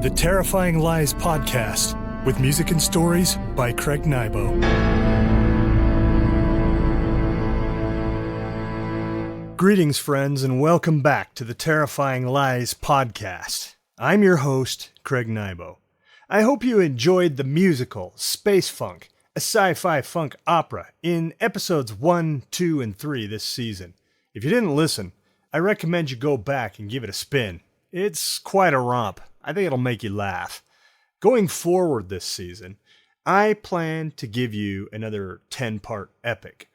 The Terrifying Lies Podcast, with music and stories by Craig Nybo. Greetings, friends, and welcome back to the Terrifying Lies Podcast. I'm your host, Craig Nybo. I hope you enjoyed the musical Space Funk, a sci-fi funk opera, in episodes 1, 2, and 3 this season. If you didn't listen, I recommend you go back and give it a spin. It's quite a romp. I think it'll make you laugh. Going forward this season, I plan to give you another 10-part epic.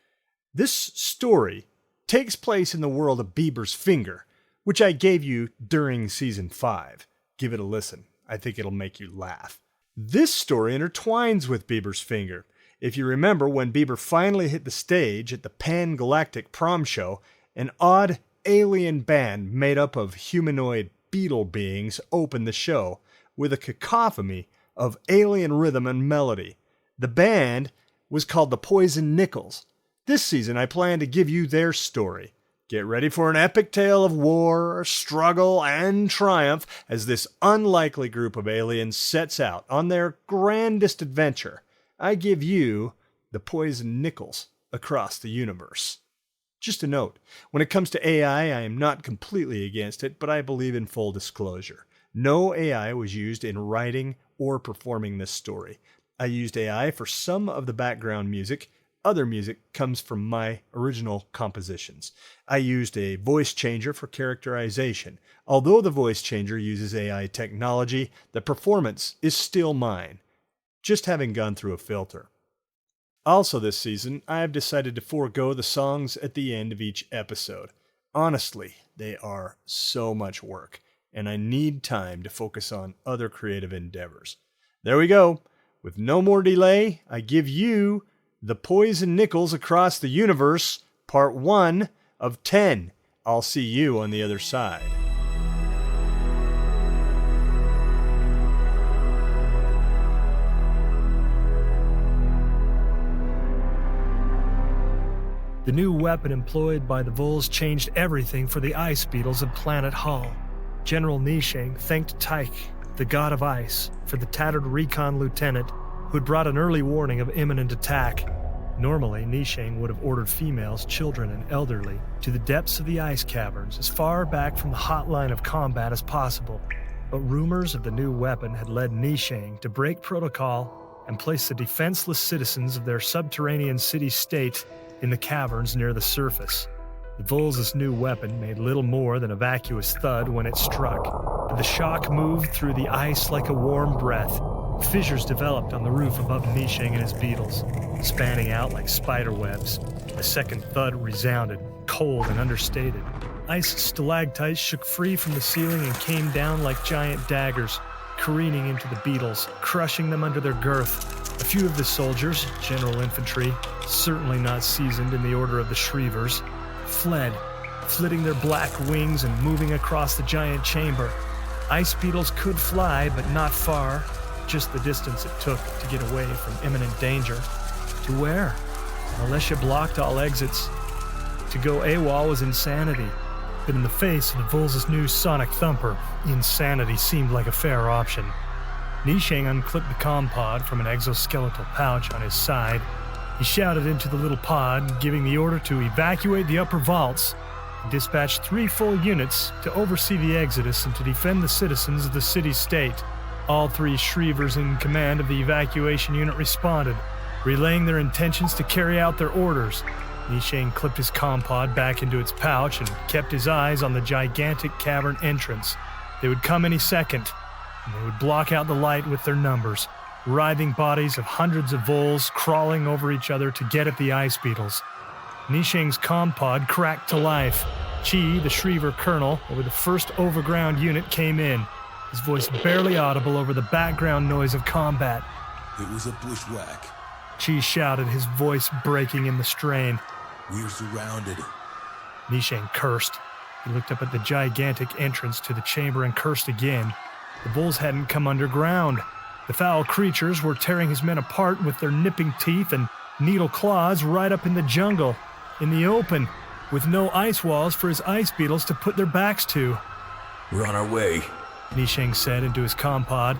This story takes place in the world of Bieber's Finger, which I gave you during season 5. Give it a listen. I think it'll make you laugh. This story intertwines with Bieber's Finger. If you remember, when Bieber finally hit the stage at the Pan-Galactic Prom Show, an odd alien band made up of humanoid beetle beings opened the show with a cacophony of alien rhythm and melody. The band was called the Poison Nickels. This season, I plan to give you their story. Get ready for an epic tale of war, struggle, and triumph as this unlikely group of aliens sets out on their grandest adventure. I give you the Poison Nickels across the universe. Just a note, when it comes to AI, I am not completely against it, but I believe in full disclosure. No AI was used in writing or performing this story. I used AI for some of the background music. Other music comes from my original compositions. I used a voice changer for characterization. Although the voice changer uses AI technology, the performance is still mine, just having gone through a filter. Also this season, I have decided to forego the songs at the end of each episode. Honestly, they are so much work, and I need time to focus on other creative endeavors. There we go. With no more delay, I give you The Poison Nickels Across the Universe, Part 1 of 10. I'll see you on the other side. The new weapon employed by the Vols changed everything for the ice beetles of Planet Hull. General Nisheng thanked Tyche, the god of ice, for the tattered recon lieutenant who had brought an early warning of imminent attack. Normally, Nisheng would have ordered females, children, and elderly to the depths of the ice caverns as far back from the hot line of combat as possible. But rumors of the new weapon had led Nisheng to break protocol and place the defenseless citizens of their subterranean city-state in the caverns near the surface. The Vols' new weapon made little more than a vacuous thud when it struck, but the shock moved through the ice like a warm breath. Fissures developed on the roof above Nisheng and his beetles, spanning out like spider webs. A second thud resounded, cold and understated. Ice stalactites shook free from the ceiling and came down like giant daggers, careening into the beetles, crushing them under their girth. A few of the soldiers, general infantry, certainly not seasoned in the order of the Shrievers, fled, flitting their black wings and moving across the giant chamber. Ice beetles could fly, but not far, just the distance it took to get away from imminent danger. To where? Militia blocked all exits. To go AWOL was insanity, but in the face of the Vols' new sonic thumper, insanity seemed like a fair option. Nisheng unclipped the comm pod from an exoskeletal pouch on his side. He shouted into the little pod, giving the order to evacuate the upper vaults, and dispatched 3 full units to oversee the exodus and to defend the citizens of the city-state. All 3 Shrievers in command of the evacuation unit responded, relaying their intentions to carry out their orders. Nisheng clipped his comm pod back into its pouch and kept his eyes on the gigantic cavern entrance. They would come any second, and they would block out the light with their numbers, writhing bodies of hundreds of Vols crawling over each other to get at the ice beetles. Nisheng's comm pod cracked to life. Chi, the Shriever colonel, over the first overground unit, came in, his voice barely audible over the background noise of combat. It was a bushwhack. Chi shouted, his voice breaking in the strain. We're surrounded. Nisheng cursed. He looked up at the gigantic entrance to the chamber and cursed again. The Vols hadn't come underground. The foul creatures were tearing his men apart with their nipping teeth and needle claws right up in the jungle, in the open, with no ice walls for his ice beetles to put their backs to. We're on our way. Nisheng said into his compod.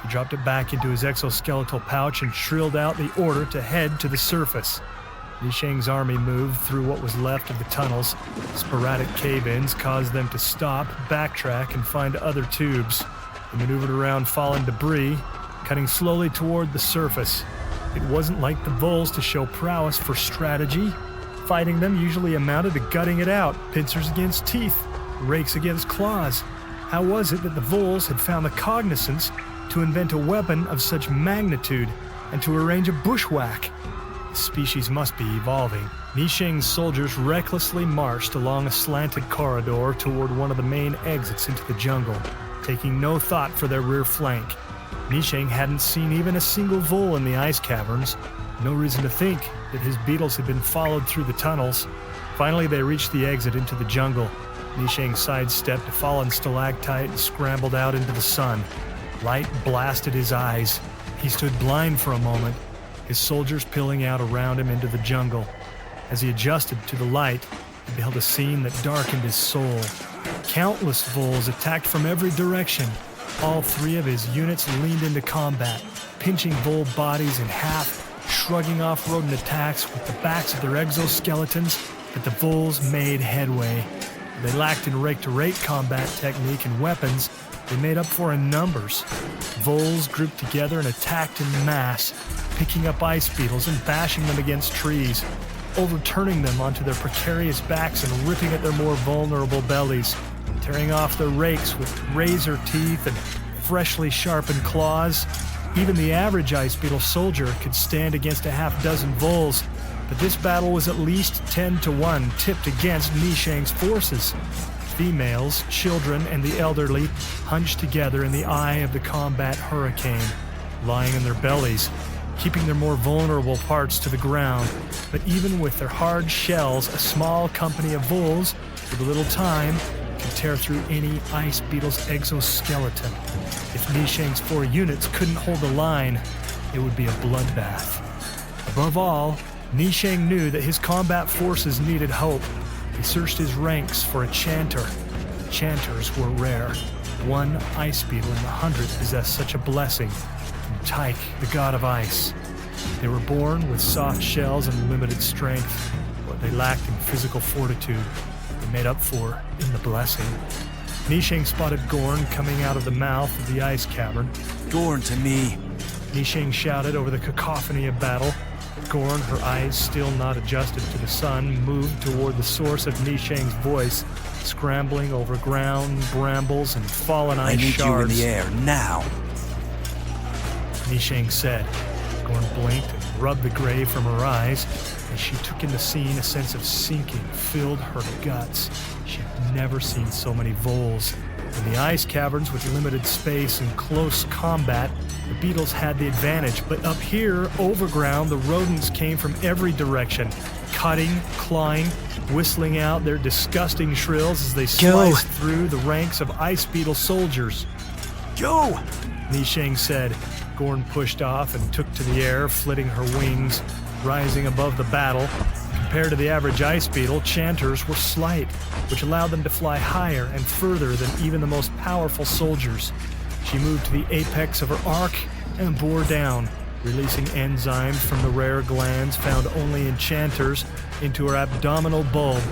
He dropped it back into his exoskeletal pouch and shrilled out the order to head to the surface. Nisheng's army moved through what was left of the tunnels. Sporadic cave-ins caused them to stop, backtrack, and find other tubes. They maneuvered around fallen debris, cutting slowly toward the surface. It wasn't like the Vols to show prowess for strategy. Fighting them usually amounted to gutting it out, pincers against teeth, rakes against claws. How was it that the Vols had found the cognizance to invent a weapon of such magnitude and to arrange a bushwhack? The species must be evolving. Nisheng's soldiers recklessly marched along a slanted corridor toward one of the main exits into the jungle, taking no thought for their rear flank. Nisheng hadn't seen even a single Vol in the ice caverns. No reason to think that his beetles had been followed through the tunnels. Finally, they reached the exit into the jungle. Nisheng sidestepped a fallen stalactite and scrambled out into the sun. Light blasted his eyes. He stood blind for a moment, his soldiers pilling out around him into the jungle. As he adjusted to the light, he beheld a scene that darkened his soul. Countless Vols attacked from every direction. All three of his units leaned into combat, pinching Vol bodies in half, shrugging off rodent attacks with the backs of their exoskeletons, but the Vols made headway. They lacked in rake-to-rake combat technique and weapons. They made up for in numbers. Vols grouped together and attacked in mass, picking up ice beetles and bashing them against trees, overturning them onto their precarious backs and ripping at their more vulnerable bellies, tearing off their rakes with razor teeth and freshly sharpened claws. Even the average ice beetle soldier could stand against a half dozen Vols, but this battle was at least 10-1 tipped against Nisheng's forces. Females, children, and the elderly hunched together in the eye of the combat hurricane, lying on their bellies, keeping their more vulnerable parts to the ground. But even with their hard shells, a small company of Vols, with a little time, could tear through any ice beetle's exoskeleton. If Nisheng's 4 units couldn't hold the line, it would be a bloodbath. Above all, Nisheng knew that his combat forces needed hope. He searched his ranks for a chanter. Chanters were rare. One ice beetle in the 100 possessed such a blessing, from Tyke, the god of ice. They were born with soft shells and limited strength. What they lacked in physical fortitude, they made up for in the blessing. Nisheng spotted Gorn coming out of the mouth of the ice cavern. Gorn to me. Nisheng shouted over the cacophony of battle. Gorn, her eyes still not adjusted to the sun, moved toward the source of Nisheng's voice, scrambling over ground, brambles, and fallen ice shards. I need you in the air, now! Nisheng said. Gorn blinked and rubbed the gray from her eyes. As she took in the scene, a sense of sinking filled her guts. She had never seen so many Vols. In the ice caverns with limited space and close combat, the beetles had the advantage, but up here, overground, the rodents came from every direction, cutting, clawing, whistling out their disgusting shrills as they sliced through the ranks of ice beetle soldiers. Go! Nisheng said. Gorn pushed off and took to the air, flitting her wings, rising above the battle. Compared to the average ice beetle, chanters were slight, which allowed them to fly higher and further than even the most powerful soldiers. She moved to the apex of her arc and bore down, releasing enzymes from the rare glands found only in chanters into her abdominal bulb.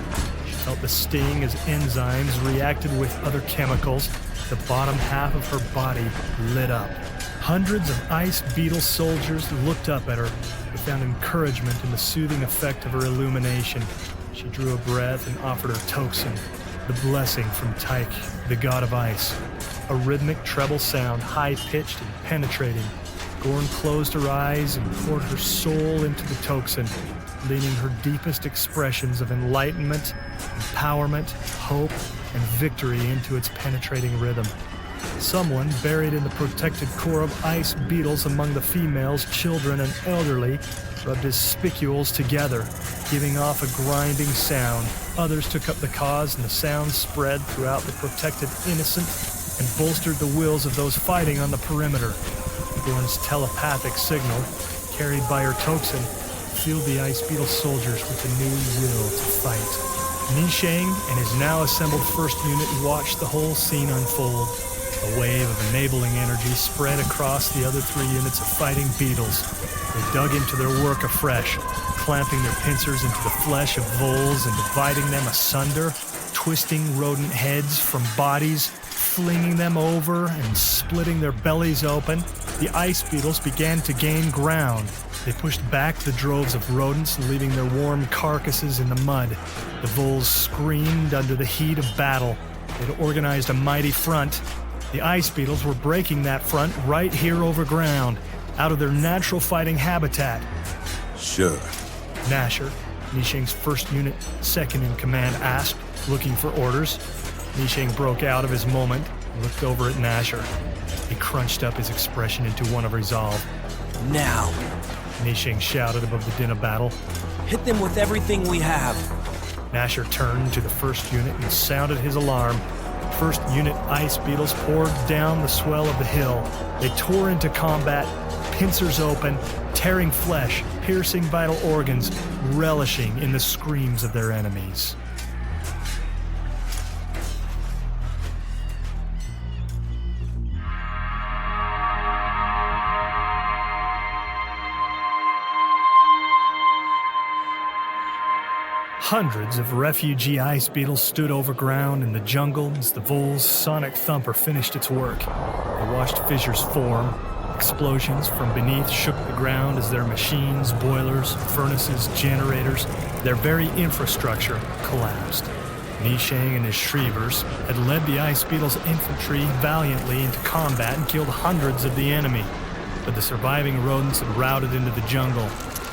She felt the sting as enzymes reacted with other chemicals. The bottom half of her body lit up. Hundreds of ice beetle soldiers looked up at her. They found encouragement in the soothing effect of her illumination. She drew a breath and offered her tocsin, the blessing from Tyke, the god of ice. A rhythmic treble sound, high-pitched and penetrating. Gorn closed her eyes and poured her soul into the tocsin, leaning her deepest expressions of enlightenment, empowerment, hope, and victory into its penetrating rhythm. Someone, buried in the protected core of ice beetles among the females, children, and elderly, rubbed his spicules together, giving off a grinding sound. Others took up the cause, and the sound spread throughout the protected innocent and bolstered the wills of those fighting on the perimeter. Gorn's telepathic signal, carried by her tocsin, filled the ice beetle soldiers with a new will to fight. Nisheng and his now assembled first unit watched the whole scene unfold. A wave of enabling energy spread across the other 3 units of fighting beetles. They dug into their work afresh, clamping their pincers into the flesh of voles and dividing them asunder, twisting rodent heads from bodies, flinging them over and splitting their bellies open. The ice beetles began to gain ground. They pushed back the droves of rodents, leaving their warm carcasses in the mud. The voles screamed under the heat of battle. They'd organized a mighty front. The ice beetles were breaking that front right here over ground, out of their natural fighting habitat. Sure. Nasher, Nishing's first unit, second in command, asked, looking for orders. Nishing broke out of his moment and looked over at Nasher. He crunched up his expression into one of resolve. Now! Nishing shouted above the din of battle. Hit them with everything we have! Nasher turned to the first unit and sounded his alarm. First unit ice beetles poured down the swell of the hill. They tore into combat, pincers open, tearing flesh, piercing vital organs, relishing in the screams of their enemies. Hundreds of refugee ice beetles stood overground in the jungle as the vole's sonic thumper finished its work. They watched fissures form. Explosions from beneath shook the ground as their machines, boilers, furnaces, generators, their very infrastructure collapsed. Nishang and his Shreevers had led the ice beetles' infantry valiantly into combat and killed hundreds of the enemy. But the surviving rodents had routed into the jungle.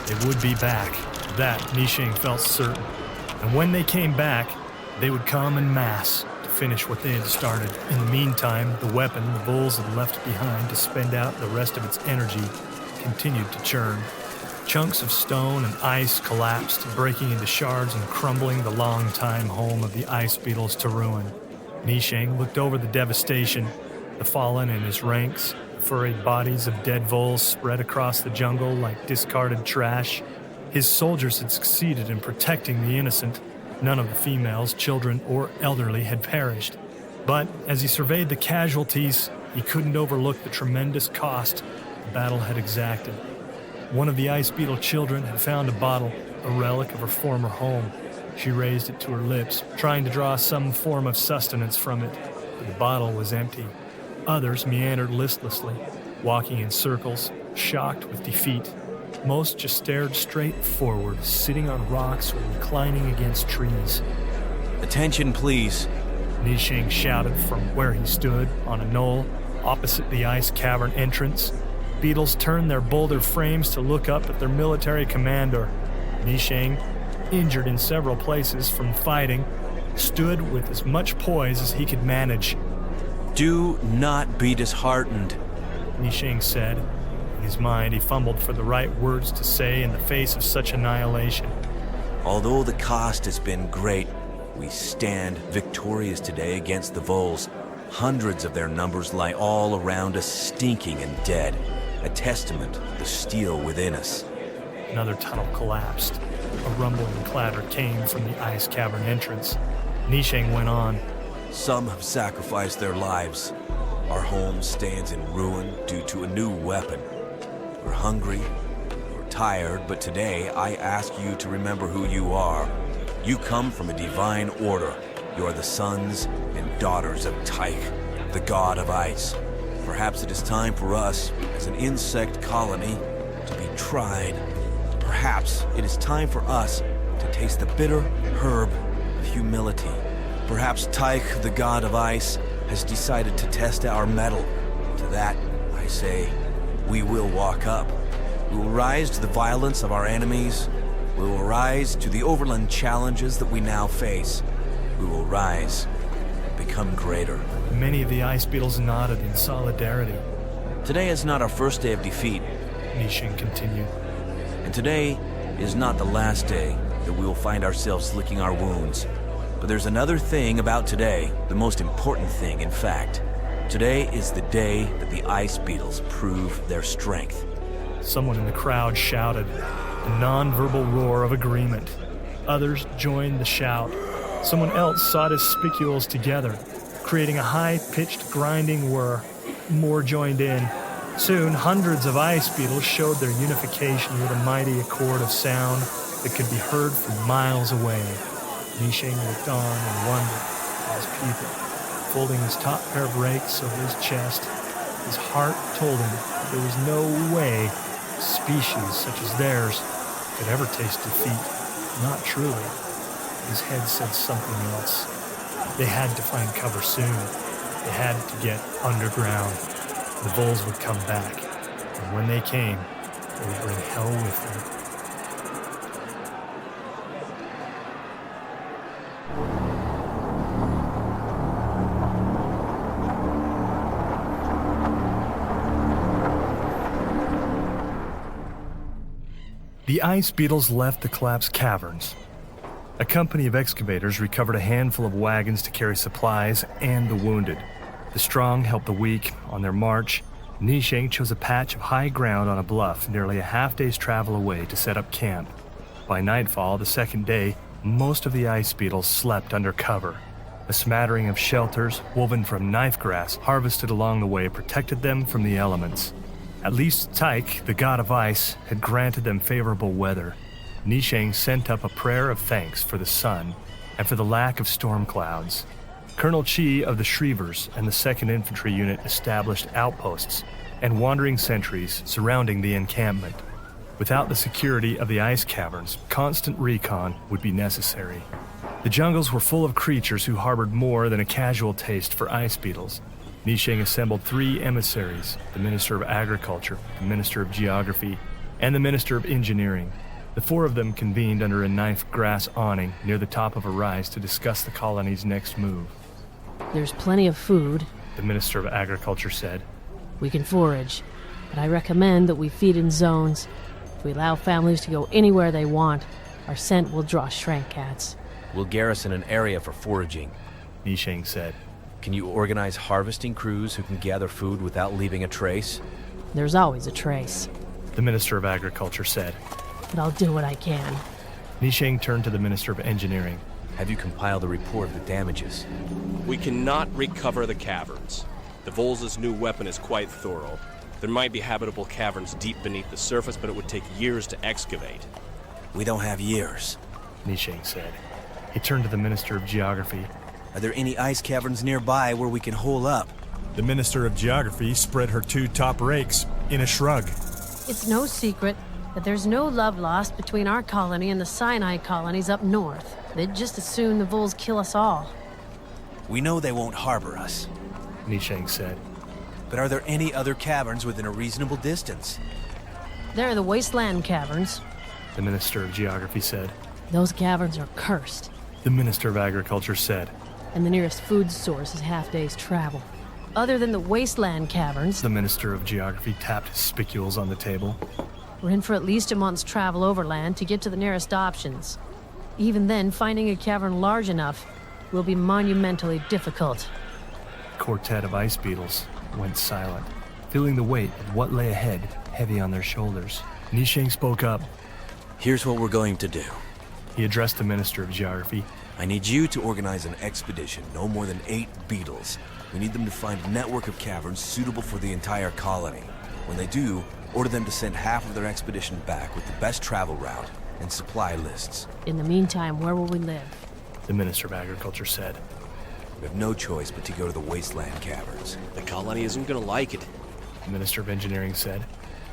They would be back. That Nishang felt certain. And when they came back, they would come en masse to finish what they had started. In the meantime, the weapon the voles had left behind to spend out the rest of its energy continued to churn. Chunks of stone and ice collapsed, breaking into shards and crumbling the long-time home of the ice beetles to ruin. Nishang looked over the devastation, the fallen in his ranks, the furry bodies of dead voles spread across the jungle like discarded trash. His soldiers had succeeded in protecting the innocent. None of the females, children, or elderly had perished. But as he surveyed the casualties, he couldn't overlook the tremendous cost the battle had exacted. One of the ice beetle children had found a bottle, a relic of her former home. She raised it to her lips, trying to draw some form of sustenance from it, but the bottle was empty. Others meandered listlessly, walking in circles, shocked with defeat. Most just stared straight forward, sitting on rocks or reclining against trees. Attention, please. Nishing shouted from where he stood, on a knoll, opposite the ice cavern entrance. Beetles turned their boulder frames to look up at their military commander. Nishing, injured in several places from fighting, stood with as much poise as he could manage. Do not be disheartened, Nishing said. In his mind, he fumbled for the right words to say in the face of such annihilation. Although the cost has been great, we stand victorious today against the voles. Hundreds of their numbers lie all around us, stinking and dead, a testament to the steel within us. Another tunnel collapsed. A rumbling clatter came from the ice cavern entrance. Nishing went on. Some have sacrificed their lives. Our home stands in ruin due to a new weapon. We're hungry, we're tired, but today I ask you to remember who you are. You come from a divine order. You are the sons and daughters of Tyche, the god of ice. Perhaps it is time for us, as an insect colony, to be tried. Perhaps it is time for us to taste the bitter herb of humility. Perhaps Tyche, the god of ice, has decided to test our mettle. To that, I say, we will walk up. We will rise to the violence of our enemies. We will rise to the overland challenges that we now face. We will rise and become greater. Many of the ice beetles nodded in solidarity. Today is not our first day of defeat, Nishing continued. and today is not the last day that we will find ourselves licking our wounds. But there's another thing about today, the most important thing, in fact. Today is the day that the ice beetles prove their strength. Someone in the crowd shouted, a non-verbal roar of agreement. Others joined the shout. Someone else sawed his spicules together, creating a high-pitched grinding whir. More joined in. Soon, hundreds of ice beetles showed their unification with a mighty accord of sound that could be heard from miles away. Nishing looked on and wondered at his people. Folding his top pair of rakes over his chest, his heart told him that there was no way species such as theirs could ever taste defeat. Not truly. His head said something else. They had to find cover soon. They had to get underground. The Vols would come back, and when they came, they would bring hell with them. The ice beetles left the collapsed caverns. A company of excavators recovered a handful of wagons to carry supplies and the wounded. The strong helped the weak on their march. Nisheng chose a patch of high ground on a bluff nearly a half-day's travel away to set up camp. By nightfall, the second day, most of the ice beetles slept under cover. A smattering of shelters, woven from knife grass, harvested along the way, protected them from the elements. At least Tyke, the god of ice, had granted them favorable weather. Nisheng sent up a prayer of thanks for the sun and for the lack of storm clouds. Colonel Chi of the Shrievers and the 2nd Infantry Unit established outposts and wandering sentries surrounding the encampment. Without the security of the ice caverns, constant recon would be necessary. The jungles were full of creatures who harbored more than a casual taste for ice beetles. Nisheng assembled 3 emissaries, the Minister of Agriculture, the Minister of Geography, and the Minister of Engineering. The 4 of them convened under a knife grass awning near the top of a rise to discuss the colony's next move. There's plenty of food, the Minister of Agriculture said. We can forage, but I recommend that we feed in zones. If we allow families to go anywhere they want, our scent will draw shrank cats. We'll garrison an area for foraging, Nisheng said. Can you organize harvesting crews who can gather food without leaving a trace? There's always a trace, the Minister of Agriculture said. But I'll do what I can. Nisheng turned to the Minister of Engineering. Have you compiled a report of the damages? We cannot recover the caverns. The Vols' new weapon is quite thorough. There might be habitable caverns deep beneath the surface, but it would take years to excavate. We don't have years, Nisheng said. He turned to the Minister of Geography. Are there any ice caverns nearby where we can hole up? The Minister of Geography spread her 2 top rakes in a shrug. It's no secret that there's no love lost between our colony and the Sinai colonies up north. They'd just as soon the Vols kill us all. We know they won't harbor us, Nisheng said. But are there any other caverns within a reasonable distance? There are the wasteland caverns. The Minister of Geography said. Those caverns are cursed. The Minister of Agriculture said. And the nearest food source is half-day's travel. Other than the wasteland caverns, The Minister of Geography tapped his spicules on the table. we're in for at least a month's travel overland to get to the nearest options. Even then, finding a cavern large enough will be monumentally difficult. The quartet of ice beetles went silent, feeling the weight of what lay ahead heavy on their shoulders. Nisheng spoke up. Here's what we're going to do. He addressed the Minister of Geography. I need you to organize an expedition, no more than 8 beetles. We need them to find a network of caverns suitable for the entire colony. When they do, order them to send half of their expedition back with the best travel route and supply lists. In the meantime, where will we live? The Minister of Agriculture said. We have no choice but to go to the wasteland caverns. The colony isn't gonna like it. The Minister of Engineering said.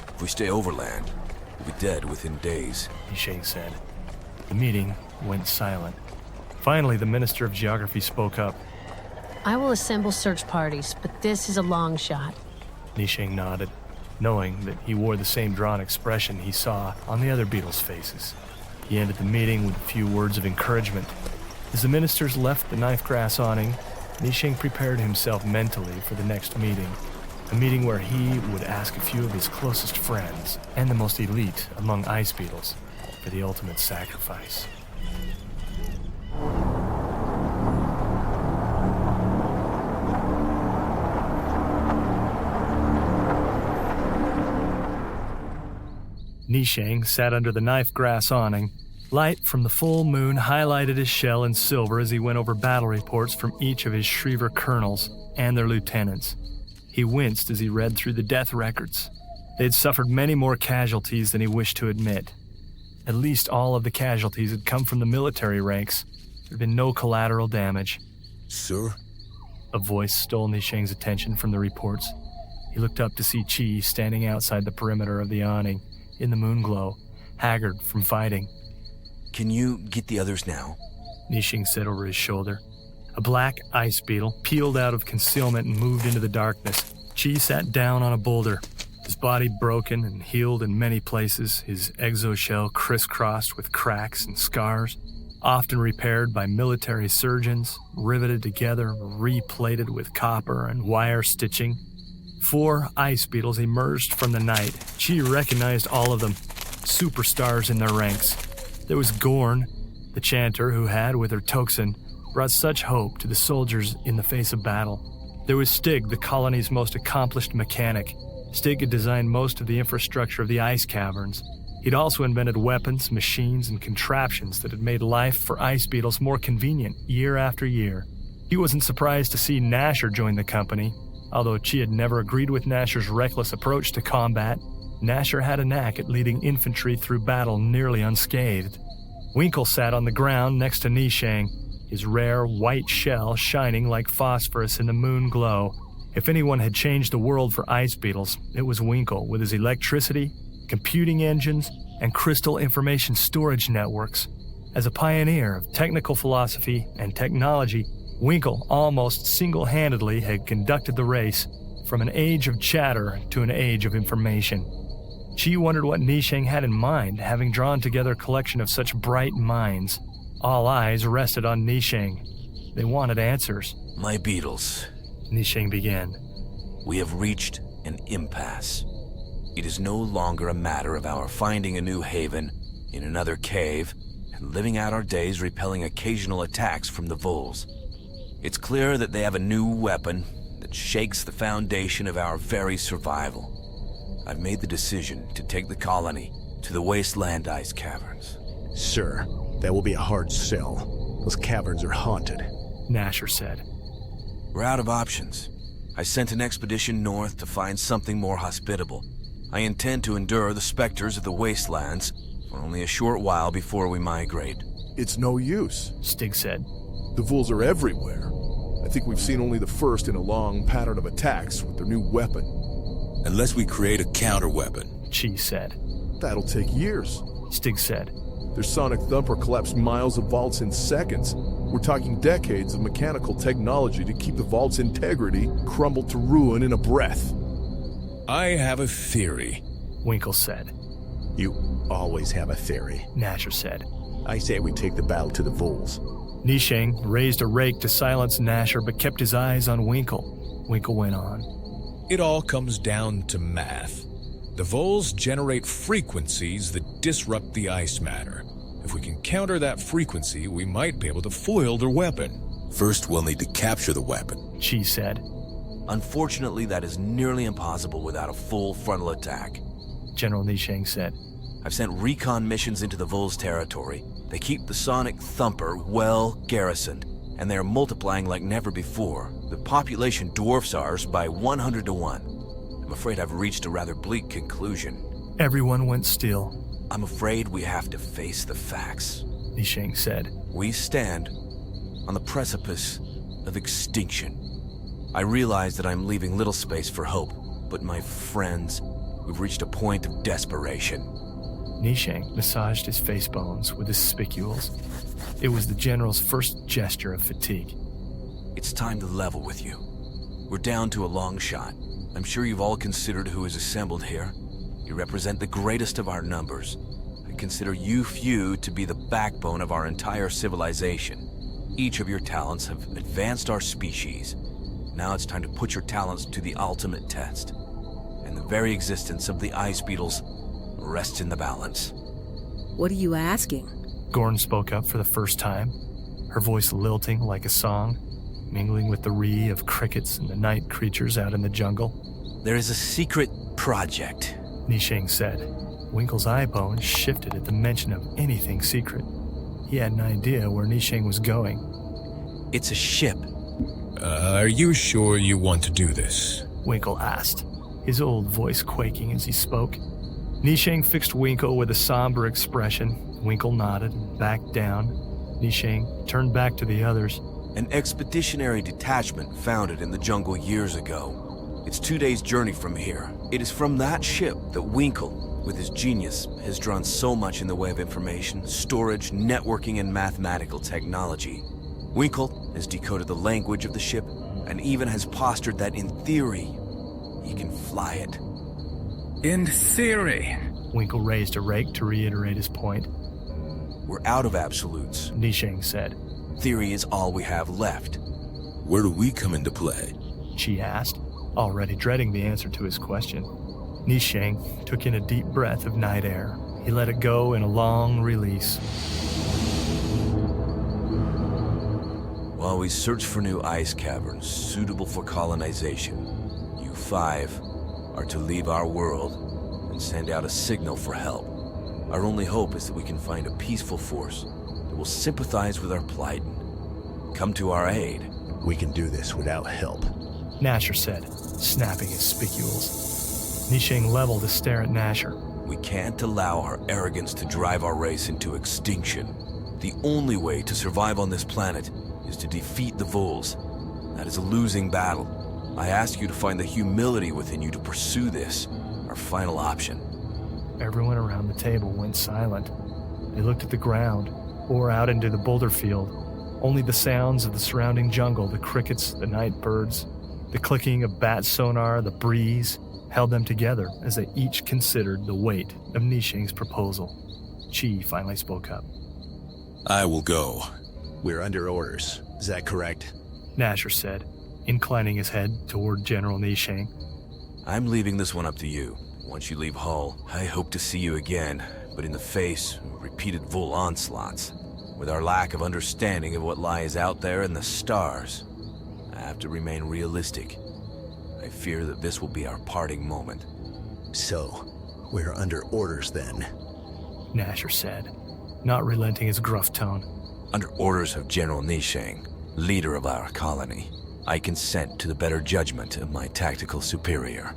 If we stay overland, we'll be dead within days. Nisheng said. The meeting went silent. Finally, the Minister of Geography spoke up. I will assemble search parties, but this is a long shot. Nisheng nodded, knowing that he wore the same drawn expression he saw on the other beetles' faces. He ended the meeting with a few words of encouragement. As the ministers left the knife grass awning, Nisheng prepared himself mentally for the next meeting, a meeting where he would ask a few of his closest friends and the most elite among ice beetles for the ultimate sacrifice. Nisheng sat under the knife grass awning, Light from the full moon highlighted his shell in silver as he went over battle reports from each of his Shriever colonels and their lieutenants. He winced as he read through the death records. They had suffered many more casualties than he wished to admit. At least all of the casualties had come from the military ranks. There had been no collateral damage. Sir? A voice stole Nisheng's attention from the reports. He looked up to see Chi standing outside the perimeter of the awning, in the moonglow, haggard from fighting. Can you get the others now? Nisheng said over his shoulder. A black ice beetle peeled out of concealment and moved into the darkness. Chi sat down on a boulder, his body broken and healed in many places, his exoshell crisscrossed with cracks and scars, often repaired by military surgeons, riveted together, replated with copper and wire stitching. 4 ice beetles emerged from the night. Chi recognized all of them, superstars in their ranks. There was Gorn, the chanter who had, with her tocsin, brought such hope to the soldiers in the face of battle. There was Stig, the colony's most accomplished mechanic. Stig had designed most of the infrastructure of the ice caverns. He'd also invented weapons, machines, and contraptions that had made life for ice beetles more convenient year after year. He wasn't surprised to see Nasher join the company. Although Chi had never agreed with Nasher's reckless approach to combat, Nasher had a knack at leading infantry through battle nearly unscathed. Winkle sat on the ground next to Nisheng, his rare white shell shining like phosphorus in the moon glow. If anyone had changed the world for ice beetles, it was Winkle, with his electricity, computing engines, and crystal information storage networks. As a pioneer of technical philosophy and technology, Winkle almost single-handedly had conducted the race from an age of chatter to an age of information. Chi wondered what Nisheng had in mind, having drawn together a collection of such bright minds. All eyes rested on Nisheng. They wanted answers. My beetles, Nisheng began. we have reached an impasse. It is no longer a matter of our finding a new haven in another cave and living out our days repelling occasional attacks from the Vols. It's clear that they have a new weapon that shakes the foundation of our very survival. I've made the decision to take the colony to the Wasteland Ice Caverns. Sir, that will be a hard sell. Those caverns are haunted. Nasher said. We're out of options. I sent an expedition north to find something more hospitable. I intend to endure the specters of the wastelands for only a short while before we migrate. It's no use. Stig said. The Vols are everywhere. I think we've seen only the first in a long pattern of attacks with their new weapon. Unless we create a counter-weapon. Chi said. That'll take years. Stig said. Their sonic thumper collapsed miles of vaults in seconds. We're talking decades of mechanical technology to keep the vault's integrity crumbled to ruin in a breath. I have a theory. Winkle said. You always have a theory. Nasher said. I say we take the battle to the Vols. Nisheng raised a rake to silence Nasher but kept his eyes on Winkle. Winkle went on. It all comes down to math. The Vols generate frequencies that disrupt the ice matter. If we can counter that frequency, we might be able to foil their weapon. First, we'll need to capture the weapon. Chi said. Unfortunately, that is nearly impossible without a full frontal attack. General Nisheng said. I've sent recon missions into the Vols territory. They keep the sonic thumper well garrisoned, and they are multiplying like never before. The population dwarfs ours by 100 to 1. I'm afraid I've reached a rather bleak conclusion. Everyone went still. I'm afraid we have to face the facts. Nisheng said. We stand on the precipice of extinction. I realize that I'm leaving little space for hope, but my friends, we've reached a point of desperation. Nisheng massaged his face bones with his spicules. It was the general's first gesture of fatigue. It's time to level with you. We're down to a long shot. I'm sure you've all considered who is assembled here. You represent the greatest of our numbers. I consider you few to be the backbone of our entire civilization. Each of your talents have advanced our species. Now it's time to put your talents to the ultimate test. And the very existence of the ice beetles rests in the balance. What are you asking? Gorn spoke up for the first time, her voice lilting like a song, mingling with the ree of crickets and the night creatures out in the jungle. There is a secret project, Nisheng said. Winkle's eye bones shifted at the mention of anything secret. He had an idea where Nisheng was going. It's a ship. Are you sure you want to do this? Winkle asked, his old voice quaking as he spoke. Nisheng fixed Winkle with a somber expression. Winkle nodded and backed down. Nisheng turned back to the others. An expeditionary detachment founded in the jungle years ago. It's 2 days' journey from here. It is from that ship that Winkle, with his genius, has drawn so much in the way of information, storage, networking, and mathematical technology. Winkle has decoded the language of the ship and even has postured that in theory, he can fly it. In theory. Winkle raised a rake to reiterate his point. We're out of absolutes, Nisheng said. Theory is all we have left. Where do we come into play? She asked, already dreading the answer to his question. Nisheng took in a deep breath of night air. He let it go in a long release. While we search for new ice caverns suitable for colonization, you 5 are to leave our world and send out a signal for help. Our only hope is that we can find a peaceful force that will sympathize with our plight and come to our aid. We can do this without help, Nasher said, snapping his spicules. Nisheng leveled to stare at Nasher. We can't allow our arrogance to drive our race into extinction. The only way to survive on this planet is to defeat the Voles. That is a losing battle. I ask you to find the humility within you to pursue this, our final option. Everyone around the table went silent. They looked at the ground, or out into the boulder field. Only the sounds of the surrounding jungle, the crickets, the night birds, the clicking of bat sonar, the breeze, held them together as they each considered the weight of Nisheng's proposal. Chi finally spoke up. I will go. We're under orders. Is that correct? Nasher said, inclining his head toward General Nisheng. I'm leaving this one up to you. Once you leave Hull, I hope to see you again, but in the face of repeated Vole onslaughts. With our lack of understanding of what lies out there in the stars, I have to remain realistic. I fear that this will be our parting moment. So, we're under orders then? Nasher said, not relenting his gruff tone. Under orders of General Nisheng, leader of our colony, I consent to the better judgment of my tactical superior.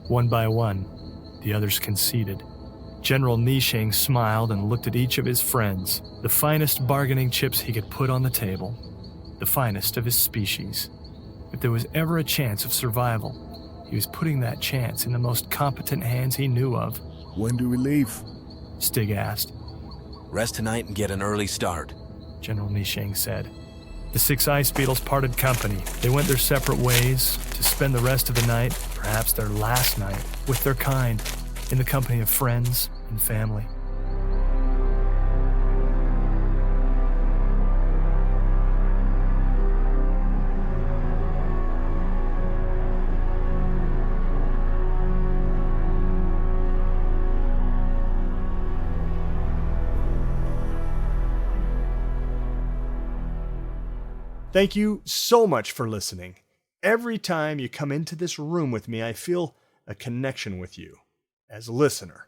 One by one, the others conceded. General Nisheng smiled and looked at each of his friends, the finest bargaining chips he could put on the table, the finest of his species. If there was ever a chance of survival, he was putting that chance in the most competent hands he knew of. When do we leave? Stig asked. Rest tonight and get an early start, General Nisheng said. The 6 ice beetles parted company. They went their separate ways to spend the rest of the night, perhaps their last night, with their kind, in the company of friends and family. Thank you so much for listening. Every time you come into this room with me, I feel a connection with you as a listener.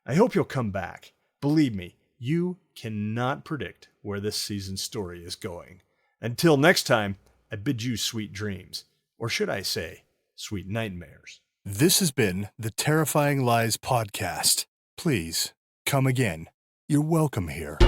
I hope you'll come back. Believe me, you cannot predict where this season's story is going. Until next time, I bid you sweet dreams. Or should I say, sweet nightmares. This has been the Terrifying Lies podcast. Please, come again. You're welcome here.